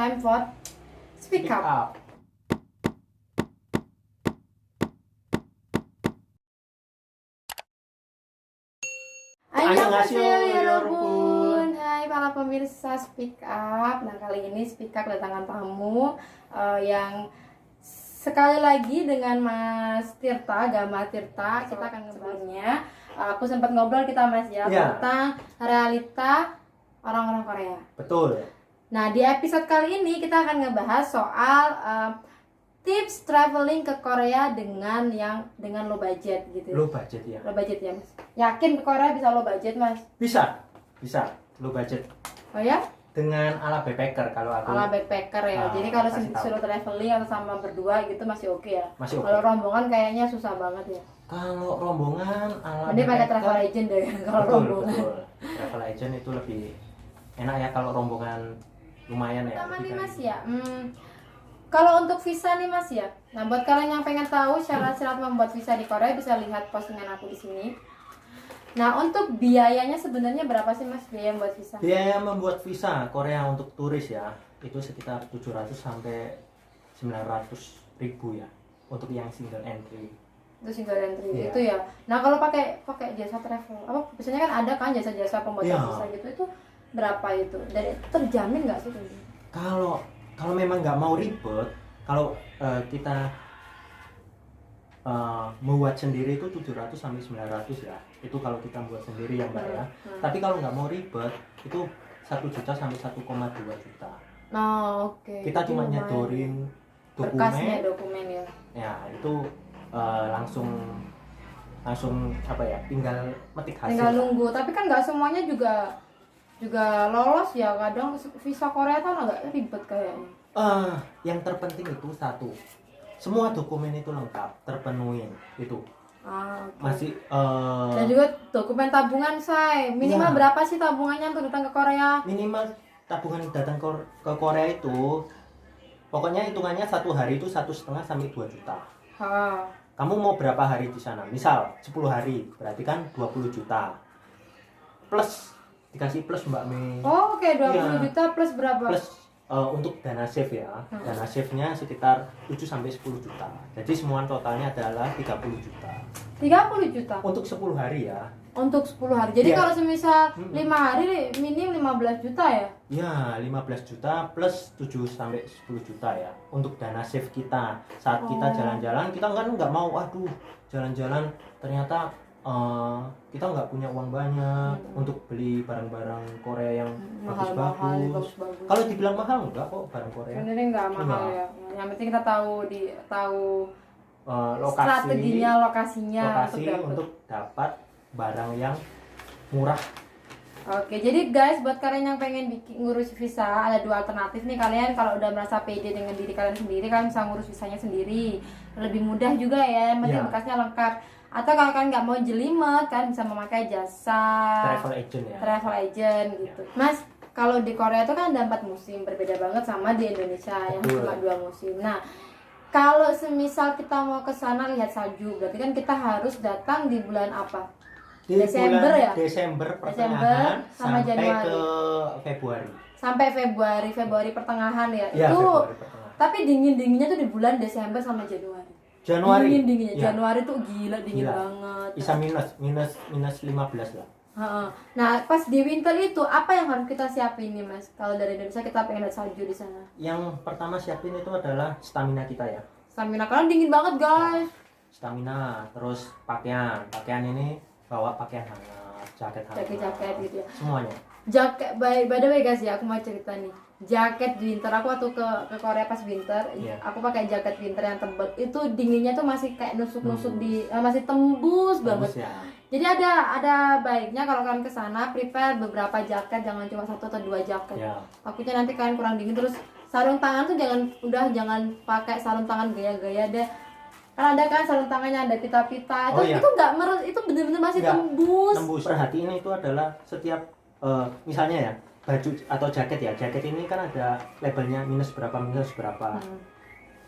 time for Speak Up. Annyeonghaseyo yorobun. Hai para pemirsa Speak Up. Nah, kali ini Speak Up kedatangan tamu yang sekali lagi dengan Mas Tirta, Gama Tirta. Kita akan ngebahasnya. Aku sempat ngobrol kita Mas ya tentang realita orang-orang Korea. Betul. Nah, di episode kali ini kita akan ngebahas soal tips traveling ke Korea dengan low budget gitu. Low budget ya. Low budget ya, Mas. Yakin ke Korea bisa low budget, Mas? Bisa low budget. Oh ya? Dengan ala backpacker kalau aku. Ala backpacker ya. Jadi kalau suruh traveling atau sama berdua gitu masih oke ya. Masih oke. Kalau rombongan kayaknya susah banget ya. Kalau rombongan ala Ini pakai travel agent deh kalau rombongan. Betul. Travel agent itu lebih enak ya kalau rombongan lumayan ya. Pertama nih Mas ya. Kalau untuk visa nih Mas ya. Nah, buat kalian yang pengen tahu syarat-syarat membuat visa di Korea bisa lihat postingan aku di sini. Nah, untuk biayanya sebenarnya berapa sih Mas biaya membuat visa? Biaya membuat visa Korea untuk turis ya, itu sekitar 700 sampai 900 ribu ya untuk yang single entry. Itu single entry Yeah. itu ya. Nah, kalau pakai jasa travel, apa biasanya kan ada kan jasa-jasa pembuatan Yeah. visa gitu itu berapa itu? Dan terjamin nggak sih itu? Kalau memang nggak mau ribet, kalau kita membuat sendiri itu 700 sampai 900 ya. Itu kalau kita buat sendiri ya Mbak ya. Tapi kalau nggak mau ribet itu 1 juta sampai 1,2 juta. Oh, oke. Kita cuma Lumayan. nyedorin Berkasnya dokumen. dokumen ya. Ya, itu langsung apa ya? Tinggal metik hasil. Tinggal nunggu. Tapi kan nggak semuanya juga lolos ya. Kadang visa Korea kan agak ribet kayaknya. Yang terpenting itu satu. Semua dokumen itu lengkap, terpenuhi itu. Okay. Masih dan juga dokumen tabungan say. Minimal Iya. berapa sih tabungannya untuk datang ke Korea? minimal tabungan datang ke Korea itu pokoknya hitungannya 1 hari itu 1,5 sampai 2 juta. Kamu mau berapa hari di sana? Misal 10 hari, berarti kan 20 juta. Plus dikasih plus Mbak Mei. Oh, oke, 20 Iya. juta plus berapa? Plus untuk dana save ya. Dana save-nya sekitar 7 sampai 10 juta. Jadi semua totalnya adalah 30 juta. 30 juta Untuk 10 hari ya. untuk 10 hari. Jadi Iya. kalau semisal 5 hari minim 15 juta ya? Ya, 15 juta plus 7 sampai 10 juta ya untuk dana save kita. Saat kita jalan-jalan, kita kan nggak mau, aduh, jalan-jalan ternyata kita nggak punya uang banyak untuk beli barang-barang Korea yang bagus-bagus. Kalau dibilang mahal enggak kok barang Korea. Sebenarnya nggak mahal ya. Yang penting kita tahu Lokasi lokasinya untuk dapat barang yang murah. Oke, jadi guys, buat kalian yang pengen ngurus visa, ada 2 alternatif nih. Kalian kalau udah merasa pede dengan diri kalian sendiri, kalian bisa ngurus visanya sendiri. Lebih mudah juga ya, yang penting bekasnya lengkap. Atau kalau kalian nggak mau jelimet, kalian bisa memakai jasa travel agent gitu. Mas, kalau di Korea itu kan ada 4 musim, berbeda banget sama di Indonesia yang cuma 2 musim. Nah, kalau semisal kita mau ke sana lihat salju, berarti kan kita harus datang di bulan apa? Desember ya? Desember pertengahan sama sampai Januari. ke Februari. Sampai Februari pertengahan ya. Ya, Itu Februari pertengahan. tapi dingin-dinginnya tuh di bulan Desember sama Januari. Dingin-dinginnya. Ya. Januari tuh gila dingin banget. Bisa minus 15 lah. Nah, pas di winter itu apa yang harus kita siapin nih, Mas? Kalau dari Indonesia kita pengen lihat salju di sana. Yang pertama siapin itu adalah stamina kita ya. Stamina karena dingin banget, guys. Stamina, terus pakaian ini bawa pakaian hangat, jaket hangat, Jaket gitu ya. semuanya. Jaket, by the way guys ya, aku mau cerita nih. Jaket winter aku waktu ke Korea pas winter, aku pakai jaket winter yang tebal. Itu dinginnya tuh masih kayak nusuk-nusuk masih tembus banget. Ya. Jadi ada baiknya kalau kalian ke sana prepare beberapa jaket, jangan cuma 1 atau 2 jaket. Ya. Takutnya nanti kalian kurang dingin. Terus sarung tangan tuh jangan pakai sarung tangan gaya-gaya deh. Kan ada kan sarung tangannya ada pita-pita. Itu enggak meres, itu bener-bener masih tembus. Perhatiin itu adalah setiap misalnya ya baju atau jaket ya, jaket ini kan ada labelnya minus berapa.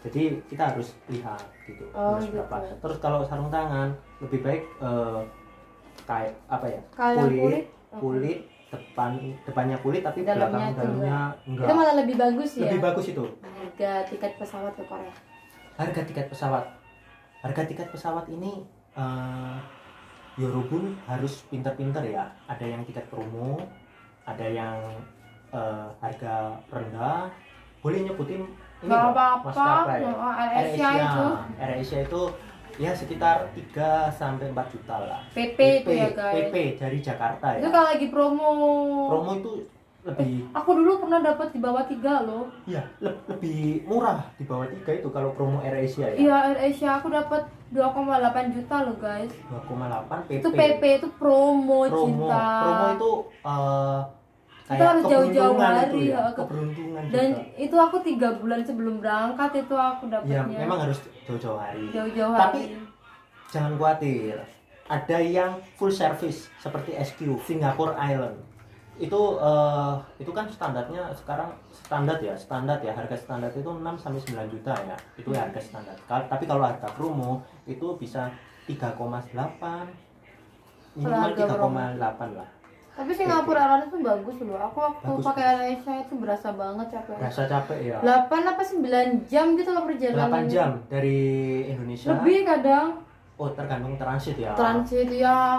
Jadi kita harus lihat gitu minus berapa. Terus kalau sarung tangan lebih baik kayak apa ya, kulit depannya kulit tapi Dalamnya dalamnya enggak. Itu malah lebih bagus ya. Lebih bagus itu. Harga tiket pesawat ke Korea. Harga tiket pesawat ini Yorobun harus pinter-pinter ya. Ada yang tiket promo, ada yang harga rendah. Boleh nyebutin ini Gak nggak, apa-apa. maskapai? AirAsia itu. AirAsia itu ya sekitar 3 sampai 4 juta lah. PP itu ya guys. PP dari Jakarta ya. Itu kalau lagi promo. Promo itu lebih Aku dulu pernah dapat di bawah 3 loh. ya lebih murah di bawah 3 itu kalau promo AirAsia ya. Iya, AirAsia aku dapat 2,8 juta loh guys. 2,8 PP. Itu PP itu promo, cinta. Promo itu Kita kayak harus jauh-jauh keberuntungan hari itu ya, ya, keberuntungan dan juga. itu aku 3 bulan sebelum berangkat itu aku Ya dapatnya. memang harus jauh-jauh hari. Jauh-jauh Tapi hari. jangan khawatir, ada yang full service seperti SQ Singapore Island. Itu kan standarnya sekarang standar ya, harga standar itu 6 sampai 9 juta ya. Itu harga standar. Tapi kalau harga promo itu bisa 3,8 minimal Harga promo. 3,8 lah. Tapi Singapura Airlines itu bagus loh. Aku waktu Bagus. pakai AirAsia itu berasa banget capek. Rasa capek ya. 8 apa 9 jam gitu loh perjalanan. 8 jam dari Indonesia. Lebih kadang Oh, tergantung transit ya. transit ya.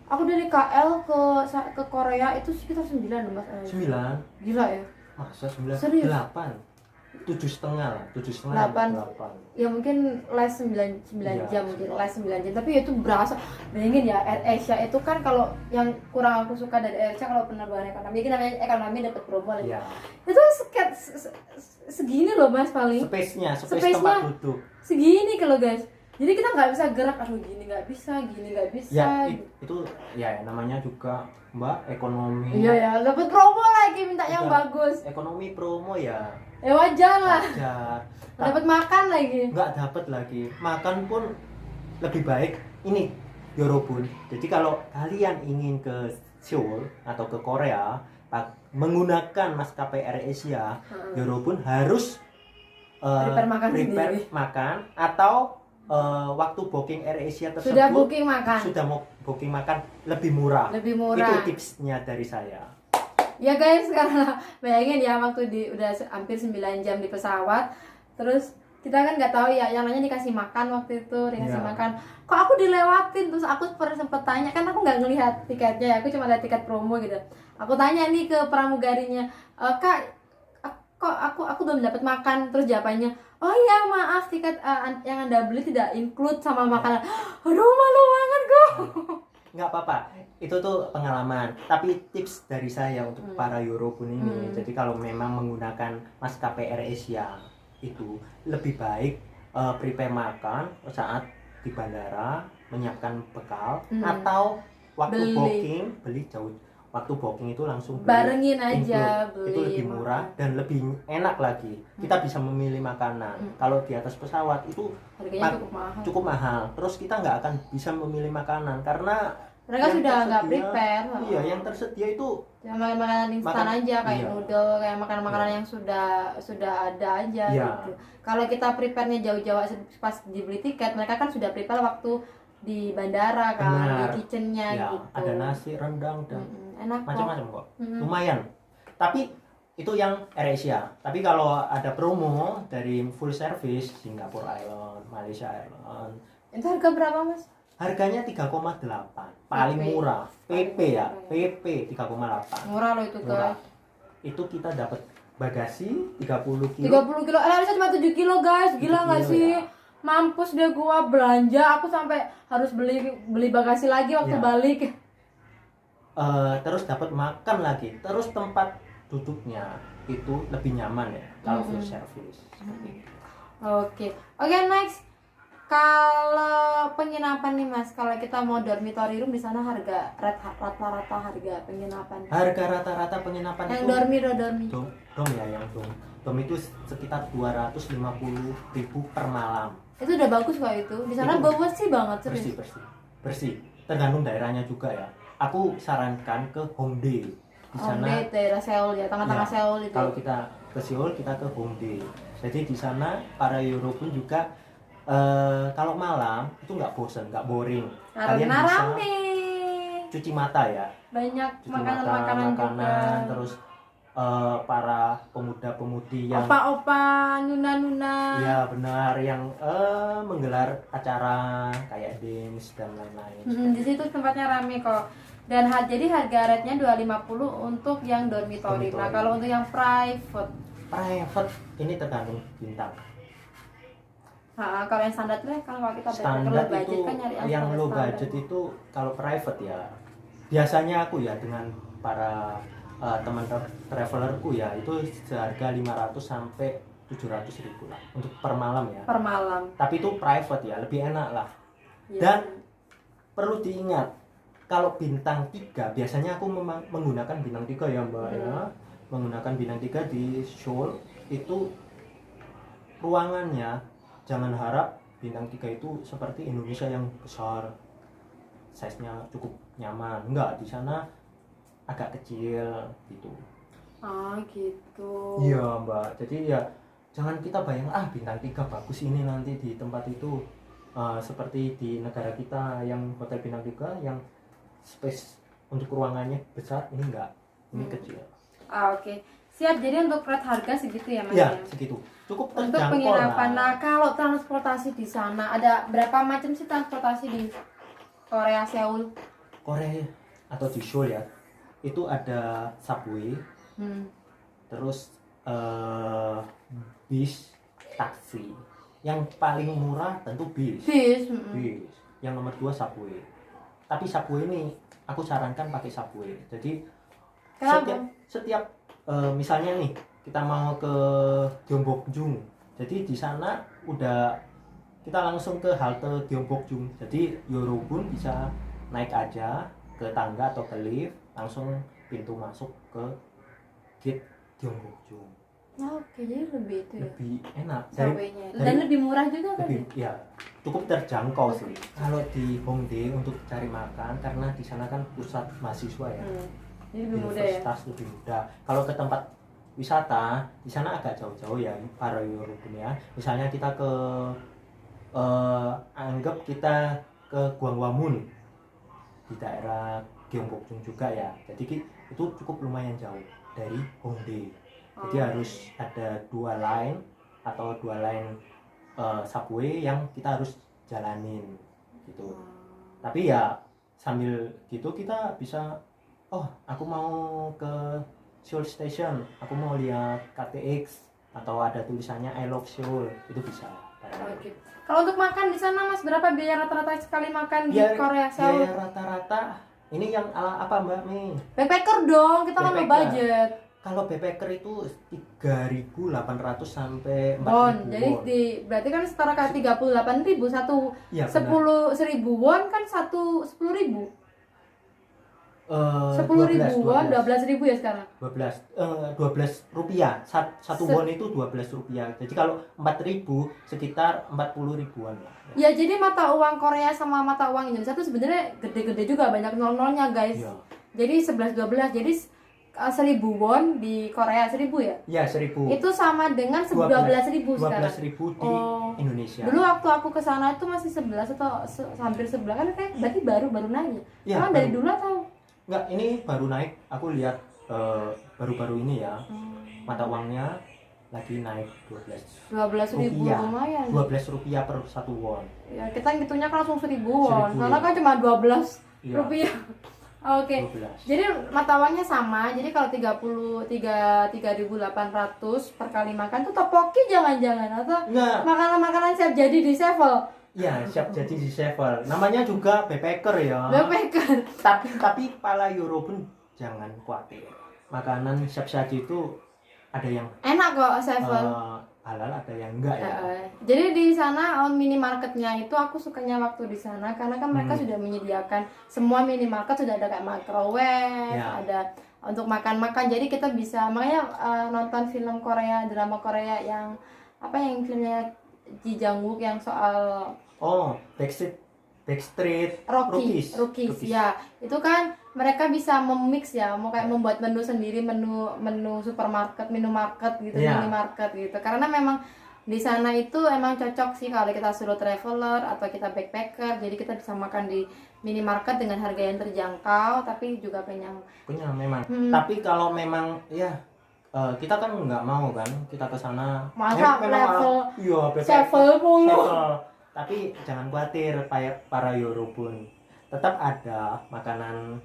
Aku dari KL ke Korea itu sekitar 9 loh Mas. 9. Gila ya. Masa 9? Serius? 8. 7,5 lah. 7,5 8. 8. Ya mungkin les 9 Iya, jam mungkin les 9 jam, tapi itu berasa. Bayangin ya, AirAsia itu kan kalau yang kurang aku suka dari AirAsia kalau penerbangan ekonomi, ini namanya ekonomi dapat promo lagi. Iya. Itu segini loh Mas paling. Space-nya, Space-nya. tempat duduk. Segini kalau guys. Jadi kita nggak bisa gerak, aduh gini nggak bisa. Ya, itu ya namanya juga Mbak ekonomi. Iya ya, dapat promo lagi minta yang Udah. bagus. Ekonomi promo ya. Ya wajar lah. Wajar. Dapat makan lagi. Nggak dapat lagi. Makan pun lebih baik ini Yorobun. Jadi kalau kalian ingin ke Seoul atau ke Korea menggunakan maskapai AirAsia, Yorobun harus Prepare makan sendiri. makan atau waktu booking AirAsia tersebut Sudah booking makan. sudah mau booking makan lebih murah. Lebih murah. Itu tipsnya dari saya. Ya guys, karena bayangin ya waktu udah hampir 9 jam di pesawat, terus kita kan nggak tahu ya, yang lainnya dikasih makan waktu itu, dikasih Iya. makan. Kok aku dilewatin? Terus aku sempet tanya, kan aku nggak ngelihat tiketnya, aku cuma lihat tiket promo gitu. Aku tanya nih ke pramugarinya, Kak, kok aku belum dapat makan? Terus jawabannya, oh iya maaf, tiket yang Anda beli tidak include sama makanan. Aduh malu banget gue. Nggak apa-apa, itu tuh pengalaman. Tapi tips dari saya untuk para Yorobun ini, jadi kalau memang menggunakan maskapai AirAsia itu lebih baik prepare makan saat di bandara, menyiapkan bekal, atau waktu beli jauh. Waktu booking itu langsung beli, Barengin aja, include. beli Itu lebih murah dan lebih enak lagi. Kita bisa memilih makanan. Kalau di atas pesawat itu harganya cukup mahal. cukup mahal. Terus kita nggak akan bisa memilih makanan karena Mereka yang sudah nggak tersedia- prepare. Iya, yang tersedia itu Ya, makanan instan aja kayak iya. noodle, kayak makanan-makanan yang sudah ada aja Iya. gitu. Kalau kita prepare-nya jauh-jauh pas dibeli tiket, mereka kan sudah prepare waktu di bandara kan, Benar. di kitchennya ya, gitu. ada nasi, rendang dan Enak kok. macam-macam kok. Lumayan. Tapi itu yang AirAsia. Tapi kalau ada promo dari full service Singapore Island, Malaysia Airlines, Itu harga berapa Mas? harganya 3,8. Paling PP. murah. PP ya, Paling PP 3,8. Murah loh itu Murah. guys. Itu kita dapat bagasi 30 kilo. 30 kilo, harusnya cuma 7 kilo guys, 7 gila nggak kilo sih? ya. Mampus deh gua belanja, aku sampai harus beli bagasi lagi waktu Ya. balik. Terus dapat makan lagi. Terus tempat duduknya itu lebih nyaman ya kalau full service. Seperti itu. Oke, next. Kalau penginapan nih Mas, kalau kita mau dormitory room di sana harga rata-rata harga penginapan. Harga rata-rata penginapan Yang itu dormi. dom ya, yang dom itu sekitar 250.000 per malam. Itu udah bagus kok itu. Di sana Itu bersih banget serius. bersih. Tergantung daerahnya juga ya. Aku sarankan ke Hongdae. Di sana Hongdae daerah Seoul ya, tengah-tengah ya, Seoul itu. kalau kita ke Seoul kita ke Hongdae. Jadi di sana para Euro pun juga kalau malam itu nggak bosen, nggak boring. Karena rame. cuci mata ya. Banyak Cuci makanan-makanan makanan, juga. terus para pemuda-pemudi yang Opa-opa, nuna-nuna. ya benar yang menggelar acara kayak dance dan lain-lain. Di situ tempatnya rame kok. Dan jadi harga rate-nya 250 untuk yang dormitory. Nah, Dormitory. kalau untuk yang private, Ini tergantung bintang. kalau yang standar tuh kalau kita Standar low budget itu kan nyari yang low standar. budget itu kalau private ya. Biasanya aku ya dengan para teman travelerku ya itu seharga 500 sampai 700 ribu lah untuk per malam ya. Per malam. Tapi itu private ya, lebih enak lah. Iya. Dan perlu diingat kalau bintang 3 biasanya aku memang menggunakan bintang 3 ya Mbak ya. Menggunakan bintang 3 di Seoul itu ruangannya jangan harap bintang 3 itu seperti Indonesia yang besar, size-nya cukup nyaman. Enggak, di sana agak kecil gitu. Gitu. Iya Mbak, jadi ya jangan kita bayang bintang 3 bagus ini nanti di tempat itu seperti di negara kita yang hotel bintang 3 yang space untuk ruangannya besar, ini enggak, ini kecil. Oke. Siap, jadi untuk rate harga segitu ya Mas Ya, ya? segitu. Cukup Untuk terjangkau penginapan. lah. Nah, kalau transportasi di sana ada berapa macam sih transportasi di Korea Seoul? Korea atau di Seoul ya, itu ada subway, terus bis, taksi. Yang paling murah tentu bis. Bis. Bis. Yang nomor 2 subway. Tapi subway ini aku sarankan pakai subway. Jadi Kenapa? setiap misalnya nih kita mau ke Gyeongbokgung. Jadi di sana udah kita langsung ke halte Gyeongbokgung. Jadi Yorobun bisa naik aja ke tangga atau ke lift, langsung pintu masuk ke gate Gyeongbokgung. Oke, jadi lebih itu ya. Lebih enak Subway-nya. Dan lebih murah juga kan? lebih ya cukup terjangkau sih. Kalau di Hongdae untuk cari makan karena di sana kan pusat mahasiswa ya. Jadi lebih mudah ya. Universitas lebih mudah. Kalau ke tempat wisata di sana agak jauh-jauh ya para European ya. Misalnya kita ke anggap kita ke Gwanghwamun di daerah Gyeongbokgung juga ya. Jadi itu cukup lumayan jauh dari Hongdae. Jadi harus ada 2 line atau 2 line subway yang kita harus jalanin gitu. Tapi ya sambil gitu kita bisa aku mau ke Seoul Station, aku mau lihat KTX atau ada tulisannya I love Seoul, itu bisa. Oke. Kalau untuk makan di sana Mas, berapa biaya rata-rata sekali makan di Korea Seoul? Biaya rata-rata ini yang apa Mbak Mi? Backpacker dong, kita kan low Backpacker. budget. Kalau backpacker itu 3.800 sampai 4.000 Won, jadi won. berarti kan setara kayak 38.000 satu Iya, 10.000 won kan 10.000. 10.000 won 12.000 ya sekarang. 12 rupiah. Satu won itu 12 rupiah. Jadi kalau 4.000 sekitar 40 ribuan lah. Ya jadi mata uang Korea sama mata uang Indonesia tuh sebenarnya gede-gede juga, banyak nol-nolnya guys. Iya. Jadi 11-12, jadi 1.000 won di Korea 1.000 ya? Ya 1.000. Itu sama dengan 12.000 sekarang. 12.000 di Indonesia. Dulu waktu aku ke sana itu masih 11 atau hampir 11 kan kayak berarti baru naik. Ya, Emang dari dulu atau? Enggak, ini baru naik. Aku lihat baru-baru ini ya. Mata uangnya lagi naik 12.000 lumayan. 12 rupiah per 1 won. Ya, kita ngitungnya kan langsung 1.000 won. 1.000. Karena kan cuma 12 Iya. rupiah. Oke. 12. Jadi mata uangnya sama. Jadi kalau 3.800 per kali makan tuh tteokbokki jangan-jangan atau Enggak. makanan-makanan siap jadi di Sevel. Ya, siap jadi di Sevel. Namanya juga backpacker ya. Backpacker. Tapi para Eurobun jangan khawatir. Makanan siap saji itu ada yang Enak kok Sevel. halal, ada yang enggak ya. Jadi di sana minimarketnya itu aku sukanya waktu di sana karena kan mereka sudah menyediakan semua minimarket, sudah ada kayak microwave, Ya. ada untuk makan-makan. Jadi kita bisa makanya nonton film Korea, drama Korea yang yang filmnya Ji Jang Wook yang soal Backstreet Rookies. Ya, itu kan mereka bisa memix ya, mau kayak membuat menu sendiri, menu supermarket, minimarket gitu, Ya. minimarket gitu. Karena memang Di sana itu emang cocok sih kalau kita solo traveler atau kita backpacker. Jadi kita bisa makan di minimarket dengan harga yang terjangkau tapi juga kenyang. Kenyang memang. Tapi kalau memang ya kita kan nggak mau kan kita ke sana Masa level iya travel mulu. Tapi jangan khawatir para Yorobun. Tetap ada makanan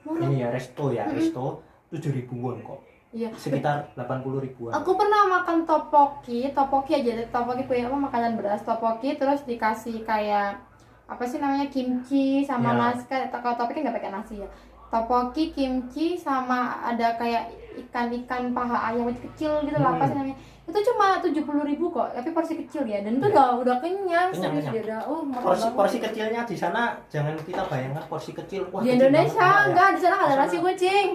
ini ya resto 7.000 won kok. Iya. Sekitar 80 ribuan. Aku pernah makan topoki aja. Topoki punya apa makanan beras topoki terus dikasih kayak apa sih namanya kimchi sama Ya. nasi. Kalau topoki nggak pakai nasi ya. Topoki, kimchi sama ada kayak ikan paha ayam kecil gitu lah apa sih namanya. Itu cuma 70.000 kok, tapi porsi kecil ya. Dan itu udah kenyang, serius dia udah. Porsi kecilnya di sana jangan kita bayangkan porsi kecil. Wah, Di kecil Indonesia banget, enggak, ya. di sana nggak ada Di nasi sana- kucing.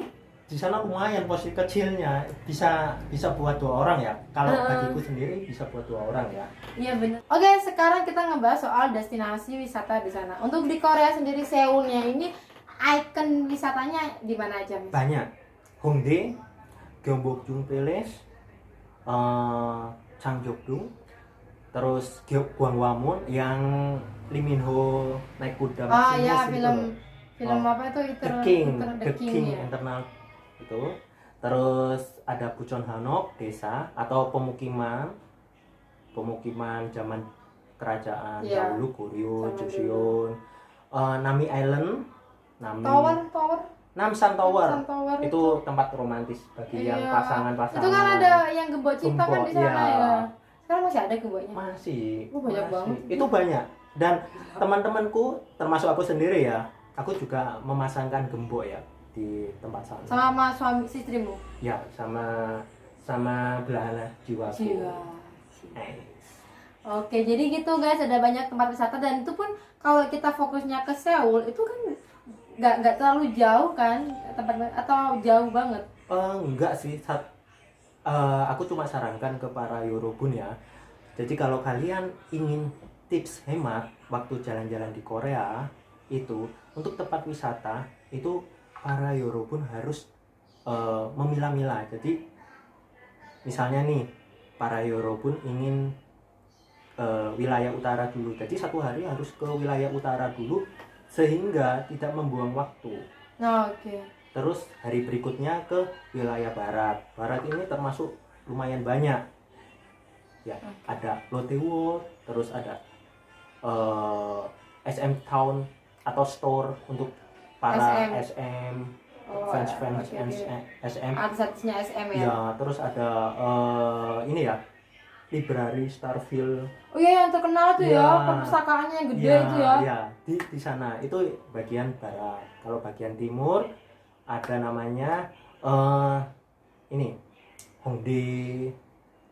Di sana lumayan porsi kecilnya bisa buat 2 orang ya. Kalau bagiku sendiri bisa buat 2 orang ya. Iya benar. Oke, sekarang kita ngebahas soal destinasi wisata di sana. Untuk di Korea sendiri Seoulnya ini ikon wisatanya di mana aja, Mas? Banyak. Hongdae, Gyeongbokgung Palace, Changjokdong, terus Gwanghwamun yang Lee Min Ho naik kuda Oh Maximus ya, itu film loh. apa itu The King ya. Internal itu. Terus ada Bucheon Hanok desa atau pemukiman zaman kerajaan Iya. dahulu Goryeo, Zaman Joseon, Nami Island, Tower. Namsan Tower. Namsan Tower Itu tempat romantis bagi yang Iya. pasangan-pasangan. Itu kan ada yang gembok cinta kan Gembok, di sana iya. ya. Sekarang masih ada gemboknya. Masih. Oh, banyak banget. Itu banyak. Dan teman-temanku termasuk aku sendiri ya, aku juga memasangkan gembok ya di tempat sana. Sama suami istrimu. Ya, sama belahan jiwaku. Jiwa. Eh, Oke, jadi gitu guys, ada banyak tempat wisata dan itu pun kalau kita fokusnya ke Seoul itu kan nggak terlalu jauh kan tempat atau jauh banget. enggak sih. Aku cuma sarankan ke para Yorobun ya. Jadi kalau kalian ingin tips hemat waktu jalan-jalan di Korea itu untuk tempat wisata itu para Yorobun harus memilah-milah. Jadi misalnya nih para Yorobun ingin wilayah utara dulu. Jadi satu hari harus ke wilayah utara dulu sehingga tidak membuang waktu. Nah, oke. Terus hari berikutnya ke wilayah barat. Barat ini termasuk lumayan banyak. Ya, ada Lotte World, terus ada SM Town atau store untuk para SM, fans oke. SM. Artis-artisnya SM ya. Ya, terus ada ini ya, Library Starfield. Oh iya yang terkenal tuh ya, Ya. perpustakaannya yang gede itu ya. Ya, di sana itu bagian barat. Kalau bagian timur ada namanya ini Hongdae,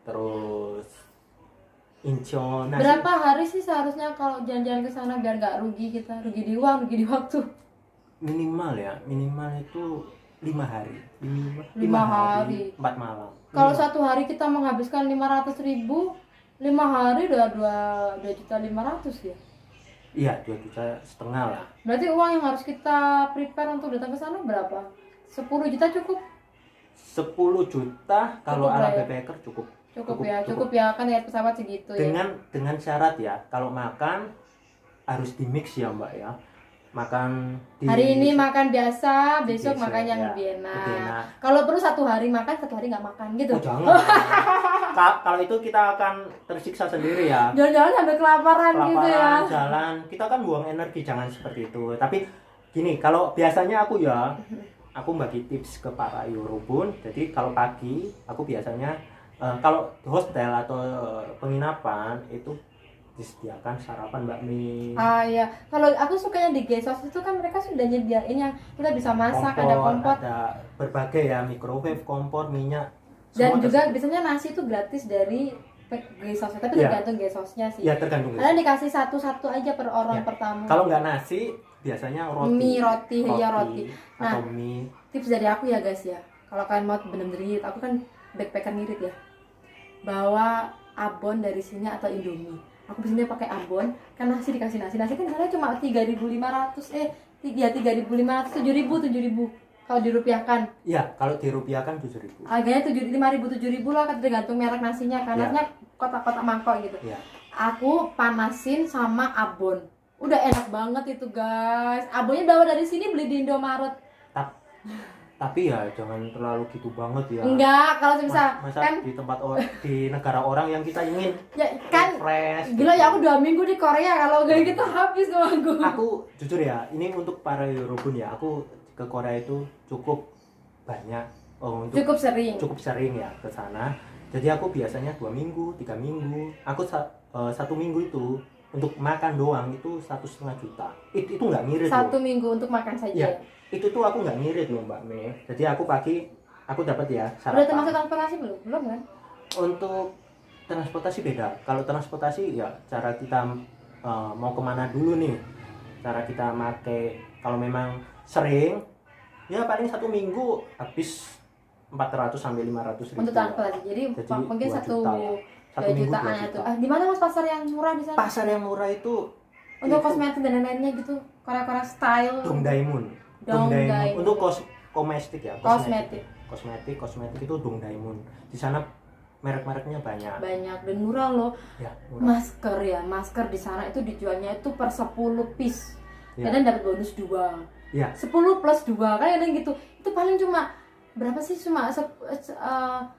terus Incheon. Nah, Berapa hari sih seharusnya kalau jalan-jalan ke sana biar nggak rugi kita, rugi di uang, rugi di waktu? minimal itu 5 hari. 5 hari. 4 malam. Kalau satu hari kita menghabiskan 500.000, 5 hari udah 2.500.000 ya. Iya, 2,5 juta lah. Berarti uang yang harus kita prepare untuk datang ke sana berapa? 10 juta cukup? 10 juta kalau Cukup ala lah ya. backpacker cukup. Cukup ya kan tiket pesawat segitu ya. Dengan syarat ya, kalau makan harus di mix ya Mbak ya. Makan di Hari ini makan biasa, besok Besok, makan yang ya, lebih lebih enak. enak. Kalau perlu satu hari makan, satu hari nggak makan gitu. Oh, jangan. Kalau itu kita akan tersiksa sendiri ya. Jangan-jangan sampai kelaparan gitu ya. Kelaparan, jalan, kita kan buang energi, jangan seperti itu. Tapi gini, kalau biasanya aku bagi tips ke para Yorobun. Jadi kalau pagi aku biasanya kalau hostel atau penginapan itu disediakan sarapan bakmi. Ah ya, kalau aku sukanya di Gesos itu kan mereka sudah nyediain yang kita bisa masak, ada kompor, ada berbagai ya, microwave, kompor, minyak. dan semua juga tersebut. biasanya nasi itu gratis dari Gesos, tapi Ya. tergantung Gesosnya sih. Ya tergantung. Kalian dikasih satu-satu aja per orang Ya. per tamu. Kalau nggak nasi, biasanya roti. Mie, roti. Nah, Atau mie. tips dari aku ya guys ya, kalau kalian mau bener-bener ngirit, aku kan backpacker ngirit ya, bawa abon dari sini atau Indomie. Aku biasanya pakai abon, kan nasi dikasih nasi kan misalnya cuma 3.500 3.500 7.000 kalau Kalau dirupiahkan. Iya, kalau dirupiahkan 7.000. Harganya 5.000 7.000 lah, tergantung merek nasinya. Karena Ya. kotak-kotak mangkok gitu. Iya. Aku panasin sama abon. Udah enak banget itu guys. Abonnya bawa dari sini, beli di Indomaret. Tapi ya jangan terlalu gitu banget ya. Enggak, kalau bisa Masa kan di di negara orang yang kita ingin ya kan fresh. gila ya, aku 2 minggu di Korea, kalau kayak gitu habis tuh aku. Aku jujur ya, ini untuk para Eurobun ya, aku ke Korea itu cukup banyak, Cukup sering. cukup sering ya ke sana. Jadi aku biasanya 2 minggu, 3 minggu. Aku 1 minggu itu untuk makan doang itu 1,5 juta. Itu nggak ngirit loh. 1 minggu untuk makan saja. Iya. Itu tuh aku nggak ngirit loh Mbak Mei. Jadi aku dapat ya Udah sarapan. termasuk transportasi belum? Belum kan? Untuk transportasi beda. Kalau transportasi ya cara kita mau kemana dulu nih. Cara kita make, kalau memang sering ya paling 1 minggu habis 400 sampai 500 ribu. Untuk transportasi. Jadi mungkin 2 1 juta ya. 1 minggu 2 jutaan juta. itu. Di mana Mas pasar yang murah di sana? Pasar yang murah itu Untuk kosmetik dan lain-lainnya gitu. Korea-Korea style. Dongdaemun. Dongdaemun. Untuk kosmetik ya. Kosmetik. Kosmetik itu Dongdaemun. Di sana merek-mereknya banyak. Banyak dan murah loh. Ya, murah. Masker di sana itu dijualnya itu per 10 piece. Ya. Kadang dapat bonus 2. Ya. 10 plus 2 kan kadang gitu. Itu paling cuma berapa sih, cuma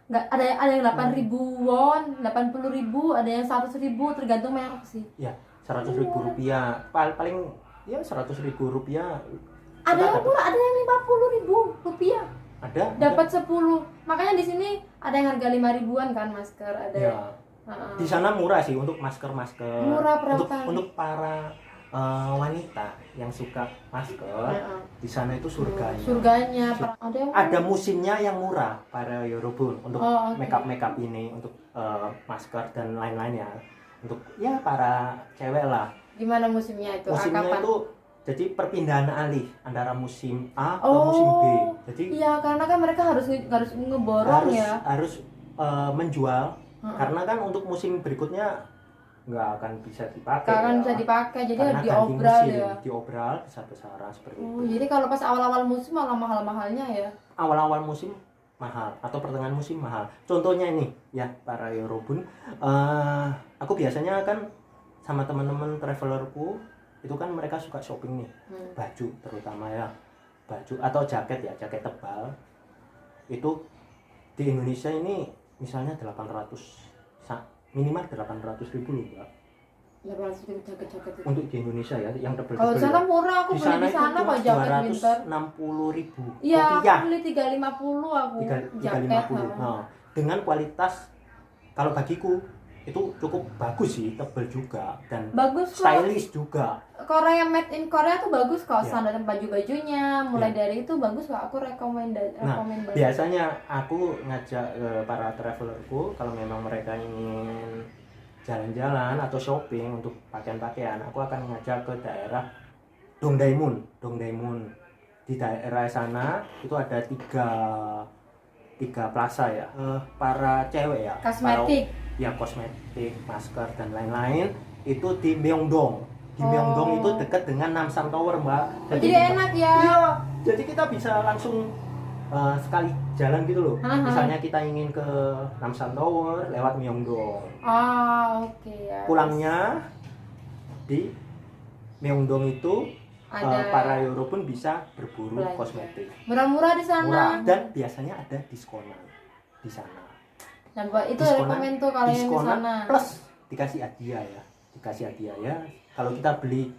nggak ada yang 8.000 won, 80.000, ada yang 100.000, tergantung merek sih. Ya, 100.000 rupiah. Paling ya 100.000 rupiah. Ada yang murah, ada yang 50.000 rupiah. Ada. Dapat 10. Makanya di sini ada yang harga 5.000-an kan masker, ada. Ya. Di sana murah sih untuk masker-masker. Murah perawatan. Untuk para wanita yang suka masker, di sana itu surganya. Surganya. Ada musimnya yang murah para Eurobun untuk okay. makeup ini, untuk masker dan lain-lain ya. Untuk ya para cewek lah. Gimana musimnya itu? Musimnya Kapan? itu jadi perpindahan alih antara musim A ke musim B. Jadi iya, karena kan mereka harus ngeborong ya. Harus menjual. Karena kan untuk musim berikutnya nggak akan bisa dipakai. Nggak akan bisa dipakai, jadi karena harus diobral musim, ya. Diobral besar-besaran seperti itu. Jadi kalau pas awal-awal musim malah mahal-mahalnya ya. Awal-awal musim mahal atau pertengahan musim mahal. Contohnya ini ya para Eurobun, aku biasanya kan sama teman-teman travelerku itu kan mereka suka shopping nih, baju terutama ya, baju atau jaket ya, jaket tebal. Itu di Indonesia ini misalnya 800, minimal 800.000 loh Mbak. 800.000 jaket-jaket itu. Untuk di Indonesia ya, yang tebel-tebel. Kalau di sana murah, aku beli di sana kok jaket winter. 260.000 Iya, rupiah. aku beli 350 aku jaket. 350. Nah, dengan kualitas kalau bagiku itu cukup bagus sih, tebel juga dan bagus kok. stylish juga. Korea, made in Korea tuh bagus kok, Ya. standar baju-bajunya mulai Ya. dari itu bagus kok, aku rekomend Nah, banget. biasanya aku ngajak para travelerku kalau memang mereka ingin jalan-jalan atau shopping untuk pakaian-pakaian, aku akan ngajak ke daerah Dongdaemun. Di daerah sana itu ada tiga plaza ya, para cewek ya, Kosmetik. kosmetik, masker dan lain-lain itu di Myeongdong. Di Myeongdong itu dekat dengan Namsan Tower Mbak. Jadi enak ya. Iya, jadi kita bisa langsung sekali jalan gitu loh. Misalnya kita ingin ke Namsan Tower lewat Myeongdong. Oke ya. Pulangnya di Myeongdong itu Ada para Euro pun bisa berburu belanja. kosmetik. Murah-murah di sana. Murah dan biasanya ada diskonan di sana. Nah, buat itu Diskonan- rekomend tuh kalau yang di diskonan sana. plus dikasih hadiah ya. Dikasih hadiah ya. Kalau kita beli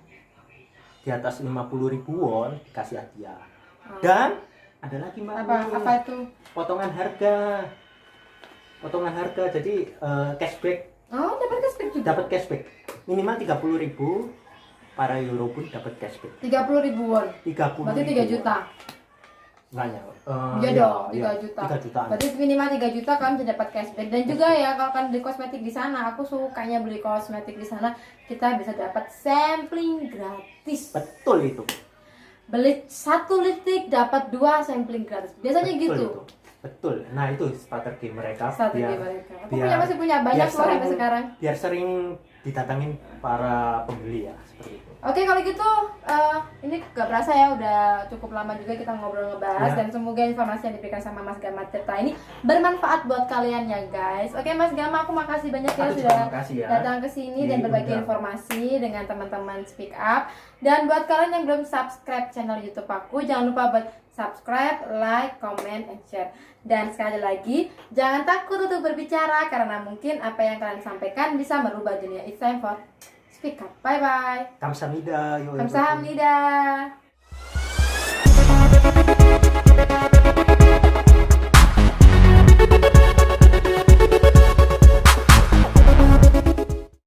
di atas 50.000 won dikasih hadiah. Dan ada lagi Mbak. Apa itu? Potongan harga. Jadi cashback. Dapat cashback juga. Dapat cashback. Minimal 30.000 para Euro pun dapat cashback. 30.000 won. 30.000. Berarti 3 juta. Enggak ya. Iya dong, 3 juta. 3 jutaan. Berarti minimal 3 juta kan bisa dapat cashback. Dan juga ya kalau kan beli kosmetik di sana, aku sukanya beli kosmetik di sana, kita bisa dapat sampling gratis. Betul itu. Beli 1 lipstick dapat 2 sampling gratis. Biasanya Betul gitu. itu. Betul. Nah, itu strategi mereka. Strategi mereka. Aku biar- masih punya banyak biar loh sampai sering- sekarang. Biar sering didatangin para pembeli ya, seperti itu. Oke, kalau gitu ini Jadi gak berasa ya udah cukup lama juga kita ngobrol ngebahas dan semoga informasi yang diberikan sama Mas Gama Tirta ini bermanfaat buat kalian ya guys. Oke Mas Gama, aku makasih banyak ya sudah datang ke sini dan berbagi informasi dengan teman-teman Speak Up. Dan buat kalian yang belum subscribe channel YouTube aku, jangan lupa buat subscribe, like, comment, and share. Dan sekali lagi, jangan takut untuk berbicara karena mungkin apa yang kalian sampaikan bisa merubah dunia. It's time for Speak Up. Bye bye. Kamsahamnida. Kamsahamnida.